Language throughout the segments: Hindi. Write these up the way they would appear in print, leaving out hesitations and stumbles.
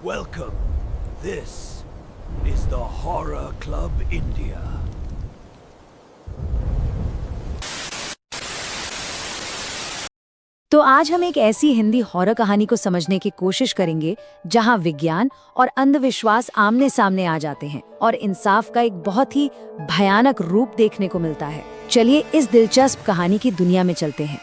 Welcome. This is the Horror Club India. तो आज हम एक ऐसी हिंदी हॉरर कहानी को समझने की कोशिश करेंगे जहां विज्ञान और अंधविश्वास आमने सामने आ जाते हैं और इंसाफ का एक बहुत ही भयानक रूप देखने को मिलता है। चलिए इस दिलचस्प कहानी की दुनिया में चलते हैं।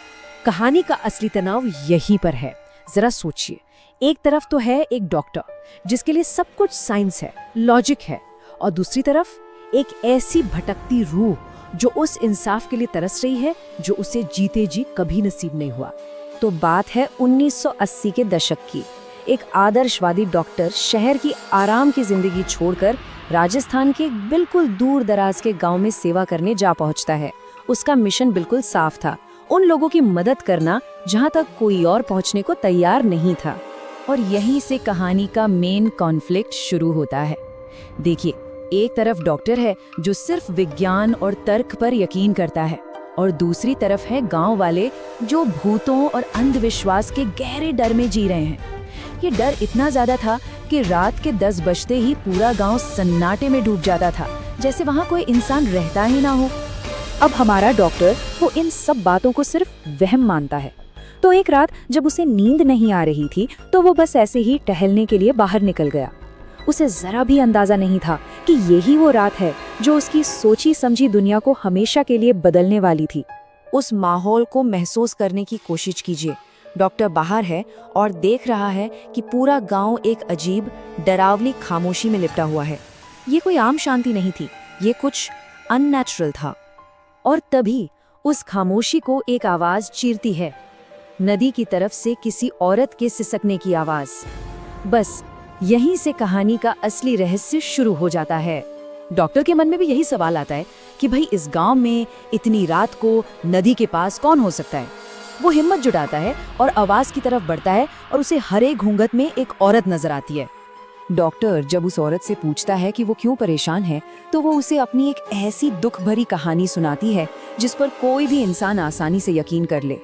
कहानी का असली तनाव यहीं पर है। जरा सोचिए, एक तरफ तो है एक डॉक्टर जिसके लिए सब कुछ साइंस है, लॉजिक है, और दूसरी तरफ एक ऐसी भटकती रूह जो उस इंसाफ के लिए तरस रही है जो उसे जीते जी कभी नसीब नहीं हुआ। तो बात है 1980 के दशक की। एक आदर्शवादी डॉक्टर शहर की आराम की जिंदगी छोड़कर राजस्थान के बिल्कुल दूर दराज के गांव में सेवा करने जा पहुंचता है। उसका मिशन बिल्कुल साफ था, उन लोगों की मदद करना जहां तक कोई और पहुंचने को तैयार नहीं था। और यहीं से कहानी का मेन कॉन्फ्लिक्ट शुरू होता है। देखिए, एक तरफ डॉक्टर है जो सिर्फ विज्ञान और तर्क पर यकीन करता है, और दूसरी तरफ है गांव वाले जो भूतों और अंधविश्वास के गहरे डर में जी रहे हैं। ये डर इतना ज्यादा था कि रात के 10 बजते ही पूरा गांव सन्नाटे में डूब जाता था, जैसे वहां कोई इंसान रहता ही ना हो। अब हमारा डॉक्टर वो इन सब बातों को सिर्फ वहम मानता है। तो एक रात जब उसे नींद नहीं आ रही थी तो वो बस ऐसे ही टहलने के लिए बाहर निकल गया। उसे जरा भी अंदाजा नहीं था कि यही वो रात है जो उसकी सोची समझी दुनिया को हमेशा के लिए बदलने वाली थी। उस माहौल को महसूस करने की कोशिश कीजिए। डॉक्टर बाहर है और देख रहा है कि पूरा गांव एक अजीब डरावनी खामोशी में लिपटा हुआ है। ये कोई आम शांति नहीं थी, ये कुछ अननेचुरल था। और तभी उस खामोशी को एक आवाज चीरती है, नदी की तरफ से किसी औरत के सिसकने की आवाज। बस यहीं से कहानी का असली रहस्य शुरू हो जाता है। डॉक्टर के मन में भी यही सवाल आता है कि भाई इस गांव में इतनी रात को नदी के पास कौन हो सकता है। वो हिम्मत जुटाता है और आवाज की तरफ बढ़ता है और उसे हरे घूंघट में एक औरत नजर आती है। डॉक्टर जब उस औरत से पूछता है कि वो क्यों परेशान है, तो वो उसे अपनी एक ऐसी दुख भरी कहानी सुनाती है जिस पर कोई भी इंसान आसानी से यकीन कर ले।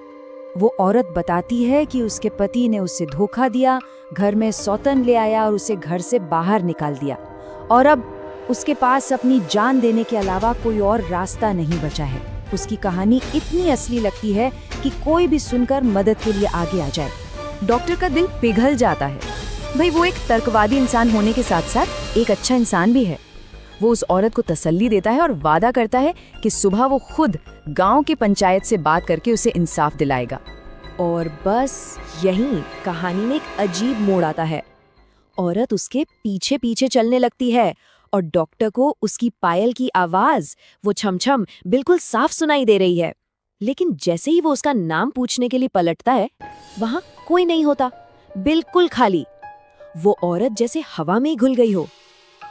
वो औरत बताती है कि उसके पति ने उसे धोखा दिया, घर में सौतन ले आया और उसे घर से बाहर निकाल दिया, और अब उसके पास अपनी जान देने के अलावा कोई और रास्ता नहीं बचा है। उसकी कहानी इतनी असली लगती है कि कोई भी सुनकर मदद के लिए आगे आ जाए। डॉक्टर का दिल पिघल जाता है। भाई वो एक तर्कवादी इंसान होने के साथ साथ एक अच्छा इंसान भी है। वो उस औरत को तसल्ली देता है और वादा करता है कि सुबह वो खुद गांव की पंचायत से बात करके उसे इंसाफ दिलाएगा। और बस यहीं कहानी में एक अजीब मोड़ आता है। औरत उसके पीछे पीछे चलने लगती है और डॉक्टर को उसकी पायल की आवाज, वो छमछम, बिल्कुल साफ सुनाई दे रही है। लेकिन जैसे ही वो उसका नाम पूछने के लिए पलटता है, वहां कोई नहीं होता, बिल्कुल खाली। वो औरत जैसे हवा में ही घुल गई हो।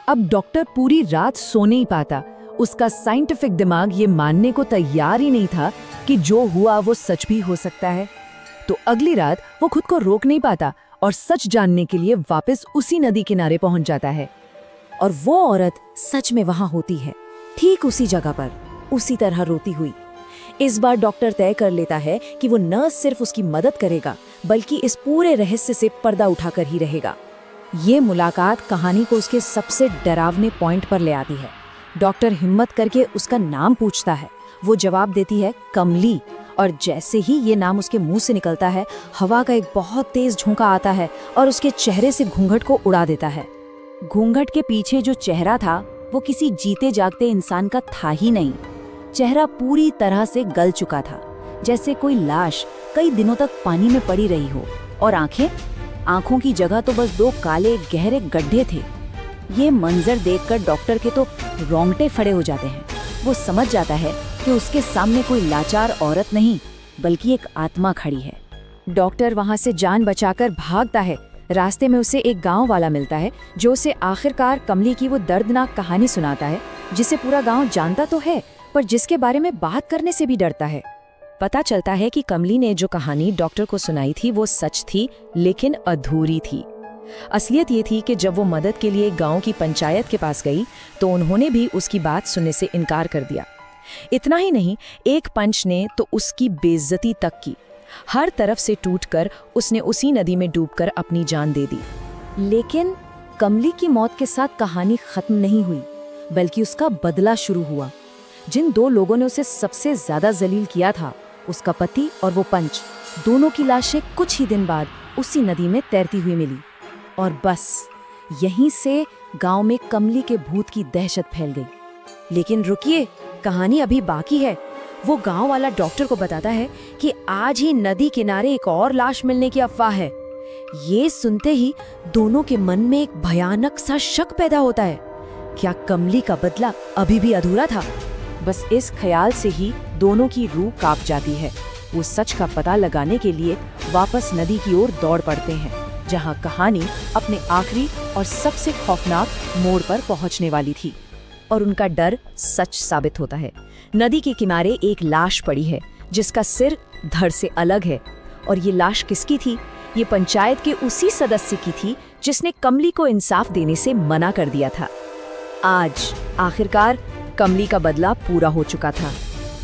अब डॉक्टर पूरी रात सो नहीं पाता। उसका साइंटिफिक दिमाग ये मानने को तैयार ही नहीं था कि जो हुआ वो सच भी हो सकता है। तो अगली रात वो खुद को रोक नहीं पाता और सच जानने के लिए वापस उसी नदी किनारे पहुंच जाता है। और वो औरत सच में वहां होती है, ठीक उसी जगह पर, उसी तरह रोती हुई। इस बार डॉक्टर तय कर लेता है कि वो न सिर्फ उसकी मदद करेगा बल्कि इस पूरे रहस्य से पर्दा उठाकर ही रहेगा। ये मुलाकात कहानी को उसके सबसे डरावने पॉइंट पर ले आती है। डॉक्टर हिम्मत करके उसका नाम पूछता है। वो जवाब देती है कमली, और जैसे ही ये नाम उसके मुंह से निकलता है, हवा का एक बहुत तेज झोंका आता है और उसके चेहरे से घूंघट को उड़ा देता है। घूंघट के पीछे जो चेहरा था वो किसी जीते जागते इंसान का था ही नहीं। चेहरा पूरी तरह से गल चुका था, जैसे कोई लाश कई दिनों तक पानी में पड़ी रही हो। और आंखों की जगह तो बस 2 काले गहरे गड्ढे थे। ये मंजर देखकर डॉक्टर के तो रोंगटे खड़े हो जाते हैं। वो समझ जाता है कि उसके सामने कोई लाचार औरत नहीं बल्कि एक आत्मा खड़ी है। डॉक्टर वहां से जान बचाकर भागता है। रास्ते में उसे एक गांव वाला मिलता है जो उसे आखिरकार कमली की वो दर्दनाक कहानी सुनाता है, जिसे पूरा गांव जानता तो है पर जिसके बारे में बात करने से भी डरता है। पता चलता है कि कमली ने जो कहानी डॉक्टर को सुनाई थी वो सच थी, लेकिन अधूरी थी। असलियत ये थी कि जब वो मदद के लिए गांव की पंचायत के पास गई तो उन्होंने भी उसकी बात सुनने से इनकार कर दिया। इतना ही नहीं, एक पंच ने तो उसकी बेइज्जती तक की। हर तरफ से टूटकर उसने उसी नदी में डूबकर अपनी जान दे दी। लेकिन कमली की मौत के साथ कहानी खत्म नहीं हुई, बल्कि उसका बदला शुरू हुआ। जिन दो लोगों ने उसे सबसे ज्यादा जलील किया था, उसका पति और वो पंच, दोनों की लाशें कुछ ही दिन बाद उसी नदी में तैरती हुई मिली। और बस यहीं से गांव में कमली के भूत की दहशत फैल गई। लेकिन रुकिए, कहानी अभी बाकी है। वो गांव वाला डॉक्टर को बताता है कि आज ही नदी किनारे एक और लाश मिलने की अफवाह है। ये सुनते ही दोनों के मन में एक भयानक सा शक पैदा होता है। क्या कमली का बदला अभी भी अधूरा था? बस इस ख्याल से ही दोनों की रूह कांप जाती है। वो सच का पता लगाने के लिए वापस नदी की ओर दौड़ पड़ते हैं, जहां कहानी अपने आखिरी और सबसे खौफनाक मोड़ पर पहुंचने वाली थी। और उनका डर सच साबित होता है। नदी के किनारे एक लाश पड़ी है जिसका सिर धड़ से अलग है। और ये लाश किसकी थी? ये पंचायत के उसी सदस्य की थी जिसने कमली को इंसाफ देने से मना कर दिया था। आज आखिरकार कमली का बदला पूरा हो चुका था।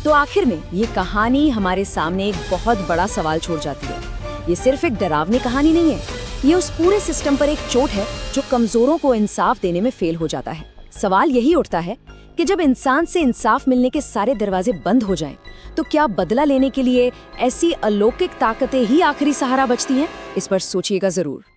तो आखिर में ये कहानी हमारे सामने एक बहुत बड़ा सवाल छोड़ जाती है। ये सिर्फ एक डरावनी कहानी नहीं है, ये उस पूरे सिस्टम पर एक चोट है जो कमजोरों को इंसाफ देने में फेल हो जाता है। सवाल यही उठता है कि जब इंसान से इंसाफ मिलने के सारे दरवाजे बंद हो जाएं, तो क्या बदला लेने के लिए ऐसी अलौकिक ताकतें ही आखिरी सहारा बचती हैं? इस पर सोचिएगा जरूर।